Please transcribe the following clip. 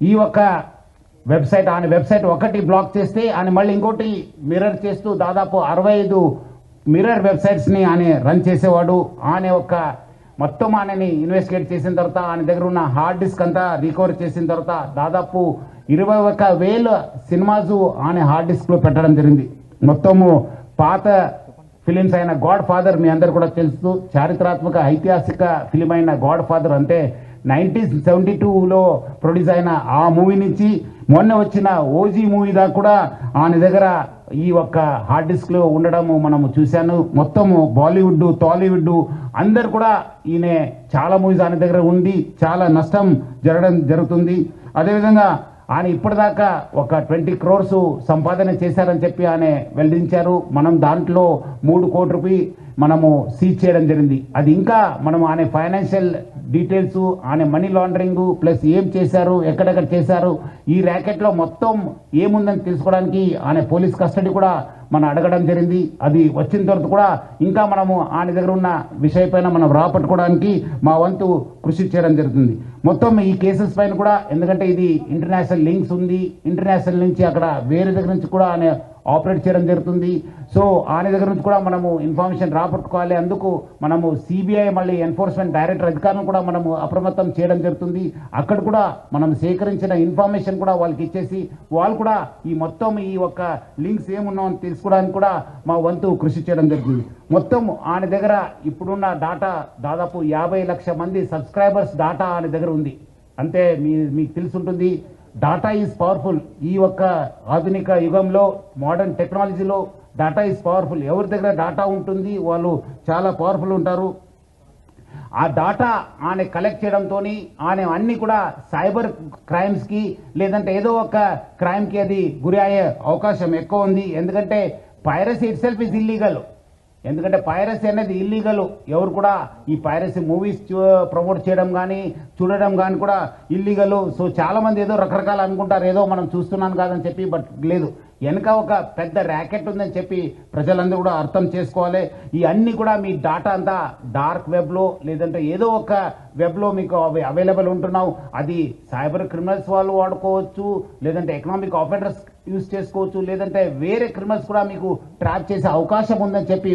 ఈ ఒక్క వెబ్సైట్ ఆయన వెబ్సైట్ ఒకటి బ్లాక్ చేస్తే ఆయన మళ్ళీ ఇంకోటి మిర్రర్ చేస్తూ దాదాపు 65 మిర్రర్ వెబ్సైట్స్ని ఆయన రన్ చేసేవాడు. ఆయన ఒక మొత్తం ఆయనని ఇన్వెస్టిగేట్ చేసిన తర్వాత ఆయన దగ్గర ఉన్న హార్డ్ డిస్క్ అంతా రికవర్ చేసిన తర్వాత దాదాపు 21,000 సినిమాస్ ఆయన హార్డ్ డిస్క్లో పెట్టడం జరిగింది. మొత్తము పాత ఫిలిమ్స్ అయిన గాడ్ ఫాదర్ మీ అందరు కూడా తెలుసు, చారిత్రాత్మక ఐతిహాసిక ఫిలిం అయిన గాడ్ ఫాదర్ అంటే 1972లో ప్రొడ్యూస్ అయిన ఆ మూవీ నుంచి మొన్న వచ్చిన ఓజీ మూవీ దాకా కూడా ఆయన దగ్గర ఈ ఒక్క హార్డ్ డిస్క్లో ఉండడము మనము చూశాను. మొత్తము బాలీవుడ్ టాలీవుడ్ అందరు కూడా ఈయన చాలా మూవీస్ ఆయన దగ్గర ఉండి చాలా నష్టం జరుగుతుంది. అదేవిధంగా ఆయన ఇప్పటిదాకా ఒక 20 crores సంపాదన చేశారని చెప్పి ఆయన వెల్లడించారు. మనం దాంట్లో 3 కోట్ల రూపాయలు మనము సీజ్ చేయడం జరిగింది. అది ఇంకా మనం ఆయన ఫైనాన్షియల్ డీటెయిల్స్, ఆయన మనీ లాండరింగ్ ప్లస్ ఏం చేశారు, ఎక్కడెక్కడ చేశారు, ఈ ర్యాకెట్లో మొత్తం ఏముందని తెలుసుకోవడానికి ఆయన పోలీస్ కస్టడీ కూడా మనం అడగడం జరిగింది. అది వచ్చిన తర్వాత కూడా ఇంకా మనము ఆయన దగ్గర ఉన్న విషయపైన మనం రాపట్టుకోవడానికి మా వంతు కృషి చేయడం జరుగుతుంది. మొత్తం ఈ కేసెస్ పైన కూడా, ఎందుకంటే ఇది ఇంటర్నేషనల్ లింక్స్ ఉంది, ఇంటర్నేషనల్ నుంచి అక్కడ వేరే దగ్గర నుంచి కూడా ఆయన ఆపరేట్ చేయడం జరుగుతుంది. సో ఆయన దగ్గర నుంచి కూడా మనము ఇన్ఫర్మేషన్ రాపట్టుకోవాలి. అందుకు మనము సిబిఐ మళ్ళీ ఎన్ఫోర్స్మెంట్ డైరెక్టర్ అధికారులను కూడా మనము అప్రమత్తం చేయడం జరుగుతుంది. అక్కడ కూడా మనం సేకరించిన ఇన్ఫర్మేషన్ కూడా వాళ్ళకి ఇచ్చేసి వాళ్ళు కూడా ఈ మొత్తం ఈ ఒక్క లింక్స్ ఏమున్నామని తెలుసుకోవడానికి కూడా మా వంతు కృషి చేయడం జరుగుతుంది. మొత్తం ఆయన దగ్గర ఇప్పుడున్న డాటా దాదాపు 50 లక్షల మంది సబ్స్క్రైబర్స్ డాటా ఆయన దగ్గర ఉంది. అంటే మీకు తెలుసుంటుంది, డాటా ఈజ్ పవర్ఫుల్. ఈ ఒక్క ఆధునిక యుగంలో మోడర్న్ టెక్నాలజీలో డాటా ఈజ్ పవర్ఫుల్. ఎవరి దగ్గర డాటా ఉంటుంది వాళ్ళు చాలా పవర్ఫుల్ ఉంటారు. ఆ డాటా ఆయన కలెక్ట్ చేయడంతో ఆయన అన్ని కూడా సైబర్ క్రైమ్స్కి లేదంటే ఏదో ఒక క్రైమ్కి అది గురి అయ్యే అవకాశం ఎక్కువ ఉంది. ఎందుకంటే piracy it self is illegal. ఎందుకంటే పైరసీ అనేది ఇల్లీగల్. ఎవరు కూడా ఈ పైరసీ మూవీస్ ప్రమోట్ చేయడం కానీ చూడడం కానీ కూడా ఇల్లీగల్. సో చాలా మంది ఏదో రకరకాలు అనుకుంటారు, ఏదో మనం చూస్తున్నాను కాదని చెప్పి, బట్ లేదు, వెనక ఒక పెద్ద ర్యాకెట్ ఉందని చెప్పి ప్రజలందరూ కూడా అర్థం చేసుకోవాలి. ఈ అన్ని కూడా మీ డాటా అంతా డార్క్ వెబ్లో లేదంటే ఏదో ఒక వెబ్లో మీకు అవైలబుల్ ఉంటున్నావు. అది సైబర్ క్రిమినల్స్ వాళ్ళు వాడుకోవచ్చు, లేదంటే ఎకనామిక్ ఆఫెండర్స్ యూజ్ చేసుకోవచ్చు, లేదంటే వేరే క్రిమినల్స్ కూడా మీకు ట్రాప్ చేసే అవకాశం ఉందని చెప్పి